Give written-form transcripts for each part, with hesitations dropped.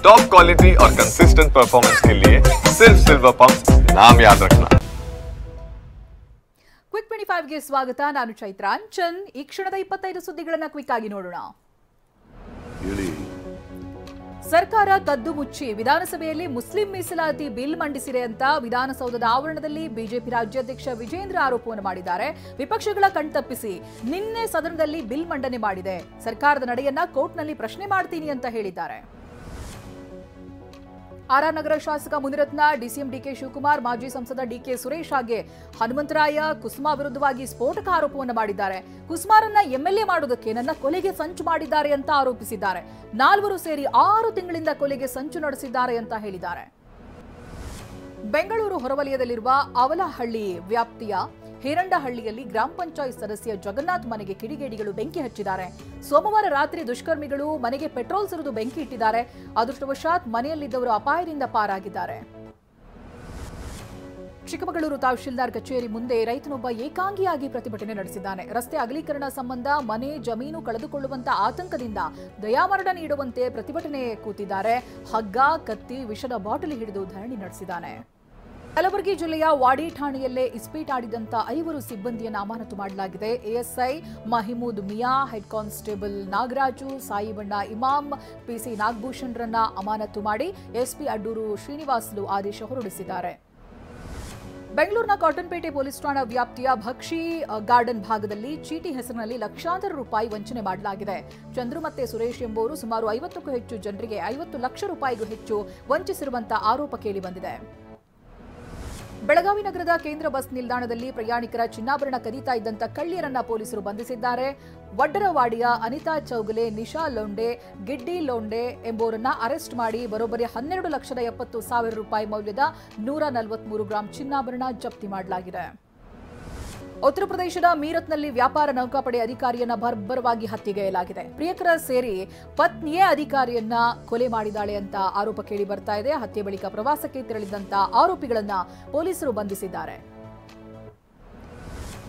Top quality और consistent performance के लिए सिर्फ सिल्वर पंप नाम याद रखना। ಕ್ವಿಕ್ 25ಗೆ ಸ್ವಾಗತ. ನಾನು ಚೈತ್ರ ಅಂಚನ್. ಈ ಕ್ಷಣದ 25 ಸುದ್ದಿಗಳನ್ನು ಕ್ವಿಕ್ ಆಗಿ ನೋಡೋಣ. ಸರ್ಕಾರ ಕದ್ದು ಮುಚ್ಚಿ ವಿಧಾನಸಭೆಯಲ್ಲಿ ಮುಸ್ಲಿಂ ಮೀಸಲಾತಿ ಬಿಲ್ ಮಂಡಿಸಿದೆ ಅಂತ ವಿಧಾನಸೌಧದ ಆವರಣದಲ್ಲಿ ಬಿಜೆಪಿ ರಾಜ್ಯಾಧ್ಯಕ್ಷ ವಿಜೇಂದ್ರ ಆರೋಪವನ್ನು ಮಾಡಿದ್ದಾರೆ. ವಿಪಕ್ಷಗಳ ಕಣ್ತಪ್ಪಿಸಿ ನಿನ್ನೆ ಸದನದಲ್ಲಿ ಬಿಲ್ ಮಂಡನೆ ಮಾಡಿದೆ. ಸರ್ಕಾರದ ನಡೆಯನ್ನ ಕೋರ್ಟ್ನಲ್ಲಿ ಪ್ರಶ್ನೆ ಮಾಡ್ತೀನಿ ಅಂತ ಹೇಳಿದ್ದಾರೆ. ಆರ್ಆರ್ ನಗರ ಶಾಸಕ ಮುನಿರತ್ನ, ಡಿಸಿಎಂ ಡಿಕೆ ಶಿವಕುಮಾರ್, ಮಾಜಿ ಸಂಸದ ಡಿಕೆ ಸುರೇಶ್ ಹಾಗೆ ಹನುಮಂತರಾಯ ಕುಸುಮಾ ವಿರುದ್ಧವಾಗಿ ಸ್ಫೋಟಕ ಆರೋಪವನ್ನು ಮಾಡಿದ್ದಾರೆ. ಕುಸುಮಾರನ್ನ ಎಂಎಲ್ಎ ಮಾಡುವುದಕ್ಕೆ ನನ್ನ ಕೊಲೆಗೆ ಸಂಚು ಮಾಡಿದ್ದಾರೆ ಅಂತ ಆರೋಪಿಸಿದ್ದಾರೆ. ನಾಲ್ವರು ಸೇರಿ 6 ತಿಂಗಳಿಂದ ಕೊಲೆಗೆ ಸಂಚು ನಡೆಸಿದ್ದಾರೆ ಅಂತ ಹೇಳಿದ್ದಾರೆ. ಬೆಂಗಳೂರು ಹೊರವಲಯದಲ್ಲಿರುವ ಅವಲಹಳ್ಳಿ ವ್ಯಾಪ್ತಿಯ ಹೇರಂಡಹಳ್ಳಿಯಲ್ಲಿ ಗ್ರಾಮ ಪಂಚಾಯತ್ ಸದಸ್ಯ ಜಗನ್ನಾಥ್ ಮನೆಗೆ ಕಿಡಿಗೇಡಿಗಳು ಬೆಂಕಿ ಹಚ್ಚಿದ್ದಾರೆ. ಸೋಮವಾರ ರಾತ್ರಿ ದುಷ್ಕರ್ಮಿಗಳು ಮನೆಗೆ ಪೆಟ್ರೋಲ್ ಸುರಿದು ಬೆಂಕಿ ಇಟ್ಟಿದ್ದಾರೆ. ಅದೃಷ್ಟವಶಾತ್ ಮನೆಯಲ್ಲಿದ್ದವರು ಅಪಾಯದಿಂದ ಪಾರಾಗಿದ್ದಾರೆ. ಚಿಕ್ಕಮಗಳೂರು ತಹಶೀಲ್ದಾರ್ ಕಚೇರಿ ಮುಂದೆ ರೈತನೊಬ್ಬ ಏಕಾಂಗಿಯಾಗಿ ಪ್ರತಿಭಟನೆ ನಡೆಸಿದ್ದಾನೆ. ರಸ್ತೆ ಅಗಲೀಕರಣ ಸಂಬಂಧ ಮನೆ ಜಮೀನು ಕಳೆದುಕೊಳ್ಳುವಂತ ಆತಂಕದಿಂದ ದಯಾಮರಣ ನೀಡುವಂತೆ ಪ್ರತಿಭಟನೆ ಕೂತಿದ್ದಾರೆ. ಹಗ್ಗ, ಕತ್ತಿ, ವಿಷದ ಬಾಟಲಿ ಹಿಡಿದು ಧರಣಿ ನಡೆಸಿದ್ದಾನೆ. ಕಲಬುರಗಿ ಜಿಲ್ಲೆಯ ವಾಡಿ ಠಾಣೆಯಲ್ಲೇ ಇಸ್ಪೀಟ್ ಆಡಿದಂತ 5 ಸಿಬ್ಬಂದಿಯನ್ನು ಅಮಾನತು ಮಾಡಲಾಗಿದೆ. ASI Mahmood Miya, head constable Nagaraju, Saibanna Imam, PC ನಾಗಭೂಷಣ್ರನ್ನ ಅಮಾನತು ಮಾಡಿ ಎಸ್ಪಿ ಅಡ್ಡೂರು ಶ್ರೀನಿವಾಸ್ಲು ಆದೇಶ ಹೊರಡಿಸಿದ್ದಾರೆ. ಬೆಂಗಳೂರಿನ ಕಾಟನ್ಪೇಟೆ ಪೊಲೀಸ್ ಠಾಣಾ ವ್ಯಾಪ್ತಿಯ ಭಕ್ಷಿ ಗಾರ್ಡನ್ ಭಾಗದಲ್ಲಿ ಚೀಟಿ ಹೆಸರಿನಲ್ಲಿ ಲಕ್ಷಾಂತರ ರೂಪಾಯಿ ವಂಚನೆ ಮಾಡಲಾಗಿದೆ. ಚಂದ್ರು ಮತ್ತೆ ಸುರೇಶ್ ಎಂಬುವರು ಸುಮಾರು 50ಕ್ಕೂ ಹೆಚ್ಚು ಜನರಿಗೆ 50 ಲಕ್ಷ ರೂಪಾಯಿಗೂ ಹೆಚ್ಚು ವಂಚಿಸಿರುವಂತಹ ಆರೋಪ ಕೇಳಿಬಂದಿದೆ. ಬೆಳಗಾವಿ ನಗರದ ಕೇಂದ್ರ ಬಸ್ ನಿಲ್ದಾಣದಲ್ಲಿ ಪ್ರಯಾಣಿಕರ ಚಿನ್ನಾಭರಣ ಕದೀತಾ ಇದ್ದಂತ ಕಳ್ಳಿಯರನ್ನ ಪೊಲೀಸರು ಬಂಧಿಸಿದ್ದಾರೆ. ವಡ್ಡರವಾಡಿಯ ಅನಿತಾ ಚೌಗಲೆ, ನಿಶಾ ಲೋಂಡೆ, ಗಿಡ್ಡಿ ಲೋಂಡೆ ಎಂಬುವರನ್ನ ಅರೆಸ್ಟ್ ಮಾಡಿ ಬರೋಬ್ಬರಿ 12,70,000 ರೂಪಾಯಿ ಮೌಲ್ಯದ 143 ಗ್ರಾಂ ಚಿನ್ನಾಭರಣ ಜಪ್ತಿ ಮಾಡಲಾಗಿದೆ. ಉತ್ತರ ಪ್ರದೇಶದ ಮೀರತ್ನಲ್ಲಿ ವ್ಯಾಪಾರ ನೌಕಾಪಡೆ ಅಧಿಕಾರಿಯನ್ನ ಬರ್ಬರವಾಗಿ ಹತ್ಯೆಗೈಯಲಾಗಿದೆ. ಪ್ರಿಯಕರ ಸೇರಿ ಪತ್ನಿಯೇ ಅಧಿಕಾರಿಯನ್ನ ಕೊಲೆ ಮಾಡಿದಾಳೆ ಅಂತ ಆರೋಪ ಕೇಳಿ ಬರ್ತಾ ಇದೆ. ಹತ್ಯೆ ಬಳಿಕ ಪ್ರವಾಸಕ್ಕೆ ತೆರಳಿದಂತ ಆರೋಪಿಗಳನ್ನ ಪೊಲೀಸರು ಬಂಧಿಸಿದ್ದಾರೆ.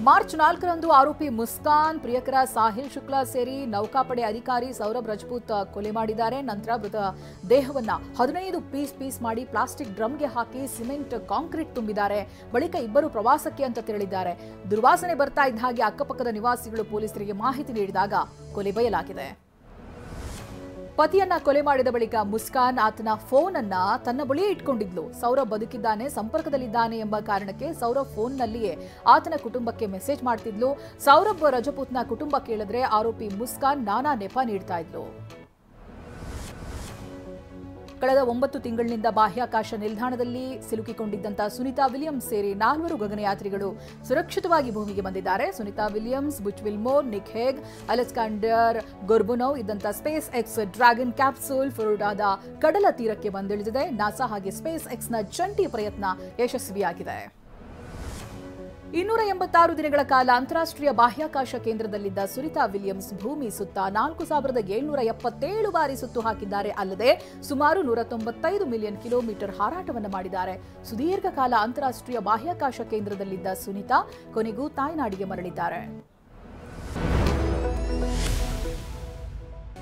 ಮಾರ್ಚ್ 4ರಂದು ಆರೋಪಿ ಮುಸ್ಕಾನ್, ಪ್ರಿಯಕರ ಸಾಹಿಲ್ ಶುಕ್ಲಾ ಸೇರಿ ನೌಕಾಪಡೆ ಅಧಿಕಾರಿ ಸೌರಭ್ ರಜಪೂತ್ ಕೊಲೆ ಮಾಡಿದ್ದಾರೆ. ನಂತರ ಮೃತ ದೇಹವನ್ನ 15 ಪೀಸ್ ಮಾಡಿ ಪ್ಲಾಸ್ಟಿಕ್ ಡ್ರಮ್ಗೆ ಹಾಕಿ ಸಿಮೆಂಟ್ ಕಾಂಕ್ರೀಟ್ ತುಂಬಿದ್ದಾರೆ. ಬಳಿಕ ಇಬ್ಬರು ಪ್ರವಾಸಕ್ಕೆ ಅಂತ ತೆರಳಿದ್ದಾರೆ. ದುರ್ವಾಸನೆ ಬರ್ತಾ ಇದ್ದ ಹಾಗೆ ಅಕ್ಕಪಕ್ಕದ ನಿವಾಸಿಗಳು ಪೊಲೀಸರಿಗೆ ಮಾಹಿತಿ ನೀಡಿದಾಗ ಕೊಲೆ ಬಯಲಾಗಿದೆ. ಪತಿಯನ್ನ ಕೊಲೆ ಮಾಡಿದ ಬಳಿಕ ಮುಸ್ಕಾನ್ ಆತನ ಫೋನ್ ಅನ್ನ ತನ್ನ ಬಳಿಯೇ ಇಟ್ಕೊಂಡಿದ್ಲು. ಸೌರಭ್ ಬದುಕಿದ್ದಾನೆ, ಸಂಪರ್ಕದಲ್ಲಿದ್ದಾನೆ ಎಂಬ ಕಾರಣಕ್ಕೆ ಸೌರಭ್ ಫೋನ್ನಲ್ಲಿಯೇ ಆತನ ಕುಟುಂಬಕ್ಕೆ ಮೆಸೇಜ್ ಮಾಡ್ತಿದ್ಲು. ಸೌರಭ್ ರಜಪೂತ್ನ ಕುಟುಂಬ ಕೇಳಿದ್ರೆ ಆರೋಪಿ ಮುಸ್ಕಾನ್ ನಾನಾ ನೆಪ ನೀಡ್ತಾ ಇದ್ಲು. ಕಳೆದ 9 ತಿಂಗಳಿನಿಂದ ಬಾಹ್ಯಾಕಾಶ ನಿಲ್ದಾಣದಲ್ಲಿ ಸಿಲುಕಿಕೊಂಡಿದ್ದಂತಹ ಸುನಿತಾ ವಿಲಿಯಮ್ಸ್ ಸೇರಿ 4 ಗಗನಯಾತ್ರಿಗಳು ಸುರಕ್ಷಿತವಾಗಿ ಭೂಮಿಗೆ ಬಂದಿದ್ದಾರೆ. Sunita Williams, Butch Wilmore, Nick Hague, Alexander Gorbunov ಇದ್ದಂತಹ ಸ್ಪೇಸ್ ಎಕ್ಸ್ ಡ್ರ್ಯಾಗನ್ ಕ್ಯಾಪ್ಸೂಲ್ ಫ್ಲೋರಿಡಾದ ಕಡಲ ತೀರಕ್ಕೆ ಬಂದಿಳಿದಿದೆ. ನಾಸಾ ಹಾಗೆ ಸ್ಪೇಸ್ ಎಕ್ಸ್ನ ಜಂಟಿ ಪ್ರಯತ್ನ ಯಶಸ್ವಿಯಾಗಿದೆ. 286 ದಿನಗಳ ಕಾಲ ಅಂತಾರಾಷ್ಟ್ರೀಯ ಬಾಹ್ಯಾಕಾಶ ಕೇಂದ್ರದಲ್ಲಿದ್ದ ಸುನಿತಾ ವಿಲಿಯಮ್ಸ್ ಭೂಮಿ ಸುತ್ತ 4777 ಬಾರಿ ಸುತ್ತು ಹಾಕಿದ್ದಾರೆ. ಅಲ್ಲದೆ ಸುಮಾರು 195 ಮಿಲಿಯನ್ ಕಿಲೋಮೀಟರ್ ಹಾರಾಟವನ್ನು ಮಾಡಿದ್ದಾರೆ. ಸುದೀರ್ಘ ಕಾಲ ಅಂತಾರಾಷ್ಟ್ರೀಯ ಬಾಹ್ಯಾಕಾಶ ಕೇಂದ್ರದಲ್ಲಿದ್ದ ಸುನಿತಾ ಕೊನೆಗೂ ತಾಯ್ನಾಡಿಗೆ ಮರಳಿದ್ದಾರೆ.